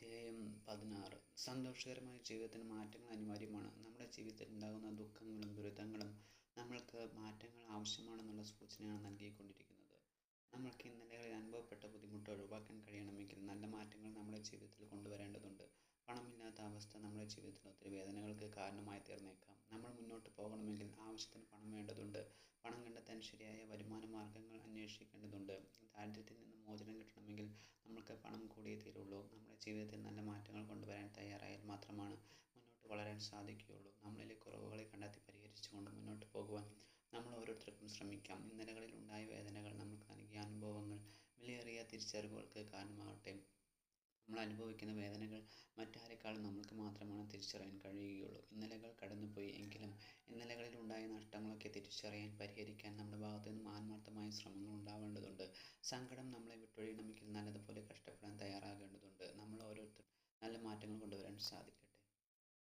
അധ്യായം 16. സന്തോഷകരമായ ജീവിതത്തിന് മാറ്റങ്ങൾ അനിവാര്യമാണ്. നമ്മുടെ ജീവിതത്തിൽ ഉണ്ടാകുന്ന ദുഃഖങ്ങളും ദുരിതങ്ങളും നമ്മൾക്ക് മാറ്റങ്ങൾ ആവശ്യമാണെന്നുള്ള സൂചനയാണ് നൽകിക്കൊണ്ടിരിക്കുന്നത്. നമ്മൾക്ക് ഇന്നലകളിൽ അനുഭവപ്പെട്ട ബുദ്ധിമുട്ട് ഒഴിവാക്കാൻ കഴിയണമെങ്കിൽ നല്ല മാറ്റങ്ങൾ നമ്മുടെ ജീവിതത്തിൽ കൊണ്ടുവരേണ്ടതുണ്ട്. പണമില്ലാത്ത അവസ്ഥ നമ്മുടെ ജീവിതത്തിൽ ഒത്തിരി വേദനകൾക്ക് കാരണമായി തീർന്നേക്കാം. നമ്മൾ മുന്നോട്ട് പോകണമെങ്കിൽ ആവശ്യത്തിന് പണം വേണ്ടതുണ്ട്. പണം കണ്ടെത്താൻ ശരിയായ വരുമാന മാർഗങ്ങൾ അന്വേഷിക്കേണ്ടതുണ്ട്. ദാരിദ്ര്യത്തിൽ നിന്ന് മോചനം കിട്ടണമെങ്കിൽ നമ്മൾക്ക് പണം കൂടിയേ തീരുള്ളൂ. നമ്മുടെ ജീവിതത്തിൽ നല്ല മാറ്റങ്ങൾ കൊണ്ടുവരാൻ തയ്യാറായാൽ മാത്രമാണ് മുന്നോട്ട് വളരാൻ സാധിക്കുകയുള്ളൂ. നമ്മളിലെ കുറവുകളെ കണ്ടെത്തി പരിഹരിച്ചുകൊണ്ട് മുന്നോട്ട് പോകുവാൻ നമ്മൾ ഓരോരുത്തർക്കും ശ്രമിക്കാം. ഇന്നലകളിൽ ഉണ്ടായ വേദനകൾ നമുക്ക് നൽകിയ അനുഭവങ്ങൾ വിലയേറിയ തിരിച്ചറിവുകൾക്ക് കാരണമാകട്ടെ. നമ്മൾ അനുഭവിക്കുന്ന വേദനകൾ മറ്റാരെക്കാളും നമ്മൾക്ക് മാത്രമാണ് തിരിച്ചറിയാൻ കഴിയുകയുള്ളൂ. ഇന്നലകൾ കടന്നുപോയി എങ്കിലും ഇന്നലകളിൽ ഉണ്ടായ നഷ്ടങ്ങളൊക്കെ തിരിച്ചറിയാൻ പരിഹരിക്കാൻ നമ്മുടെ ഭാഗത്തു നിന്നും ആത്മാർത്ഥമായ ശ്രമങ്ങൾ ഉണ്ടാവേണ്ടതുണ്ട്. സങ്കടം നമ്മളെ വിട്ടൊഴിയണമെങ്കിൽ നല്ലതുപോലെ കഷ്ടപ്പെടാൻ തയ്യാറാകേണ്ടതുണ്ട്. നമ്മൾ ഓരോരുത്തരും നല്ല മാറ്റങ്ങൾ കൊണ്ടുവരാൻ സാധിക്കും.